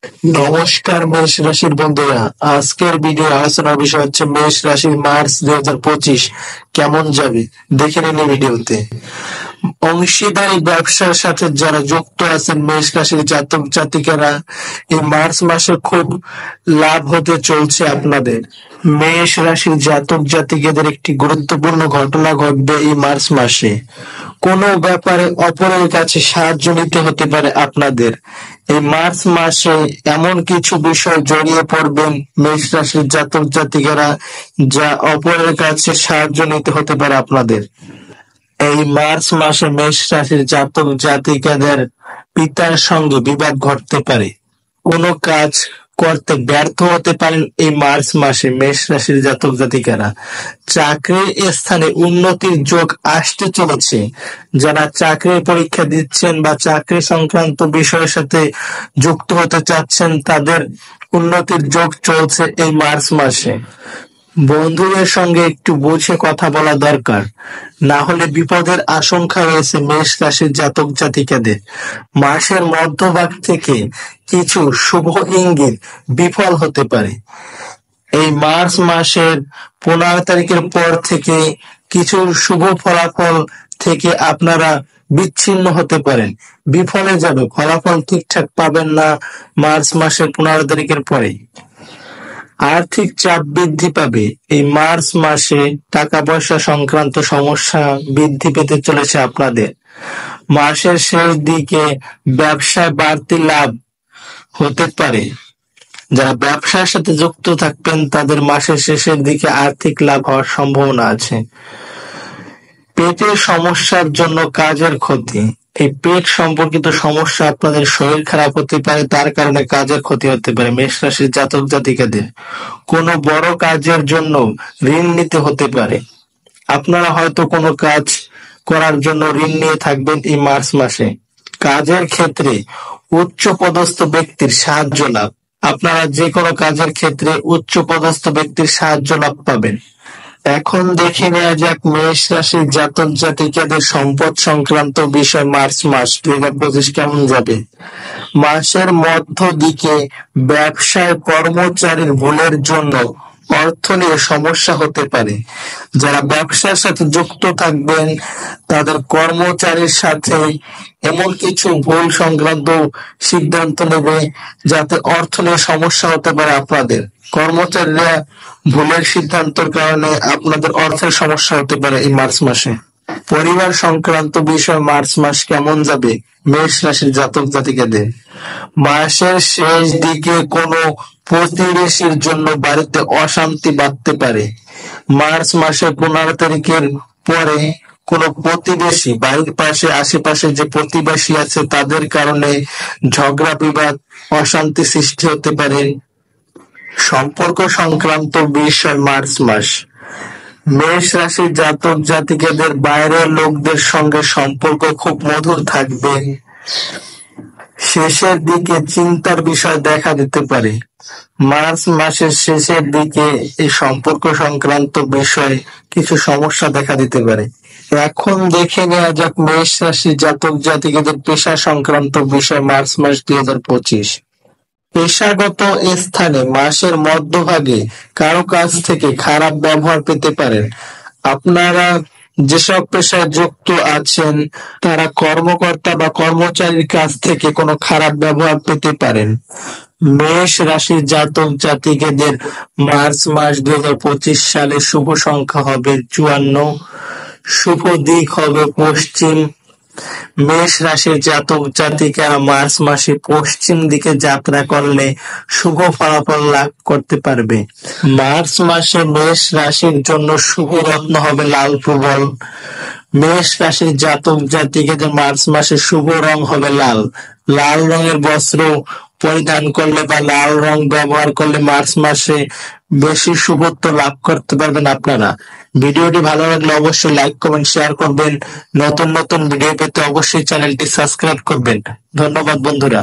নমস্কার মেষ রাশির বন্ধুরা, আজকের ভিডিও আলোচনার বিষয় হচ্ছে মেষ রাশির মার্চ 2025 কেমন যাবে দেখে নিন এই ভিডিওতে। অংশীদারি ব্যবসার সাথে যারা যুক্ত আছেন মেষ রাশির জাতক জাতিকারা, এই মার্চ মাসে খুব লাভ হতে চলছে আপনাদের। মেষ রাশির জাতক জাতিকাদের একটি গুরুত্বপূর্ণ ঘটনা ঘটবে এই মার্চ মাসে। কোনো ব্যাপারে অপরের কাছে সাহায্য নিতে হতে পারে আপনাদের। এই মার্চ মাসে এমন কিছু বিষয় জড়িয়ে পড়বেন মেষ রাশির জাতক জাতিকারা, যা অপরের কাছে সাহায্য নিতে হতে পারে আপনাদের। এই মার্চ মাসে মেষ রাশির জাতক জাতিকাদের পিতার সঙ্গে বিবাদ ঘটতে পারে। কোনো কাজ করতে ব্যর্থ হতে পারেন এই মার্চ মাসে মেষ রাশির জাতক জাতিকারা। চাকরির স্থানে উন্নতির যোগ আসতে চলেছে। যারা চাকরির পরীক্ষা দিচ্ছেন বা চাকরি সংক্রান্ত বিষয়ের সাথে যুক্ত হতে চাচ্ছেন, তাদের উন্নতির যোগ চলছে এই মার্চ মাসে। বন্ধুদের সঙ্গে একটু বুঝে কথা বলা দরকার, না হলে বিপদের আশঙ্কা রয়েছে মেষ রাশির জাতক জাতিকাদের। মাসের মধ্যভাগ থেকে কিছু শুভ ইঙ্গিত বিফল হতে পারে। এই মার্চ মাসের 15 তারিখের পর থেকে কিছু শুভ ফলাফল থেকে আপনারা বিচ্ছিন্ন হতে পারেন, বিফলে যাবে, ফলাফল ঠিকঠাক পাবেন না মার্চ মাসের 15 তারিখের পরেই। আর্থিক চাপ বৃদ্ধি পাবে। এই মার্চ মাসে টাকা পয়সা সংক্রান্ত সমস্যা বৃদ্ধি পেতে চলেছে আপনাদের। মাসের শেষ দিকে ব্যবসায় বাড়তি লাভ হতে পারে। যারা ব্যবসার সাথে যুক্ত থাকবেন তাদের মাসের শেষের দিকে আর্থিক লাভ হওয়ার সম্ভাবনা আছে। পেটের সমস্যার জন্য কাজের ক্ষতি। এই পেট সম্পর্কিত সমস্যা, আপনাদের শরীর খারাপ হতে পারে, তার কারণে কাজের ক্ষতি হতে পারে মেষ রাশির জাতক জাতিকাদের। কোনো বড় কাজের জন্য ঋণ নিতে হতে পারে। আপনারা হয়তো কোনো কাজ করার জন্য ঋণ নিয়ে থাকবেন এই মার্চ মাসে। কাজের ক্ষেত্রে উচ্চ পদস্থ ব্যক্তির সাহায্য লাভ। আপনারা যে কোনো কাজের ক্ষেত্রে উচ্চ পদস্থ ব্যক্তির সাহায্য লাভ পাবেন। এখন দেখে নেওয়া যাক মেষ রাশির জাতক জাতিকাদের সম্পদ সংক্রান্ত বিষয় মার্চ মাস 2025 কেমন যাবে। মাসের মধ্য দিকে ব্যবসায় কর্মচারীর ভুলের জন্য অর্থ নিয়ে সমস্যা হতে পারে। যারা ব্যবসার সাথে যুক্ত থাকবেন তাদের কর্মচারীর সাথে এমন কিছু ভুল সংক্রান্ত সিদ্ধান্ত নেবে যাতে অর্থ নিয়ে সমস্যা হতে পারে আপনাদের। কর্মচারীরা ভুলের সিদ্ধান্তের কারণে আপনাদের অর্থের সমস্যা হতে পারে এই মার্চ মাসে। পরিবার সংক্রান্ত বিষয় মার্চ মাস কেমন যাবে মেষ রাশির জাতক জাতিকাদের। মাসের শেষ দিকে কোনো প্রতিবেশীর জন্য বাড়িতে অশান্তি বাঁধতে পারে। মার্চ মাসের 15 তারিখের পরে কোনো প্রতিবেশী, বাড়ির পাশে আশেপাশে যে প্রতিবেশী আছে তাদের কারণে ঝগড়া বিবাদ, অশান্তি সৃষ্টি হতে পারে। সম্পর্ক সংক্রান্ত বিষয় মার্চ মাস। মেষ রাশির জাতক জাতিকাদের বাইরের লোকদের সঙ্গে সম্পর্ক খুব মধুর থাকবে। শেষের দিকে চিন্তার বিষয় দেখা দিতে পারে। মার্চ মাসের শেষের দিকে এই সম্পর্ক সংক্রান্ত বিষয়ে কিছু সমস্যা দেখা দিতে পারে। এখন দেখে নেওয়া যাক মেষ রাশির জাতক জাতিকাদের পেশা সংক্রান্ত বিষয় মার্চ মাস 2025। পেশাগত স্থানে মাসের মধ্যভাগে কারো কাছ থেকে খারাপ ব্যবহার পেতে পারেন। আপনারা যেসব পেশায় যুক্ত আছেন তারা কর্মকর্তা বা কর্মচারীর কাছ থেকে কোনো খারাপ ব্যবহার পেতে পারেন। মেষ রাশির জাতক জাতিকাদের মার্চ মাস 2025 সালে শুভ সংখ্যা হবে 54, শুভ দিক হবে পশ্চিম। মেষ রাশির জাতক জাতিকারা মার্চ মাসে পশ্চিম দিকে যাত্রা করলে শুভ ফলাফল লাভ করতে পারবে। মার্চ মাসে মেষ রাশির জন্য শুভ রত্ন হবে লাল প্রবল। মেষ রাশির জাতক জাতিকাদের মার্চ মাসে শুভ রং হবে লাল। লাল রঙের বস্ত্র পরিধান করলে বা লাল রং ব্যবহার করলে মার্চ মাসে বেশি শুভত্ব লাভ করতে পারবেন আপনারা। ভিডিওটি ভালো লাগলে অবশ্যই লাইক, কমেন্ট, শেয়ার করবেন। নতুন নতুন ভিডিও পেতে অবশ্যই চ্যানেলটি সাবস্ক্রাইব করবেন। ধন্যবাদ বন্ধুরা।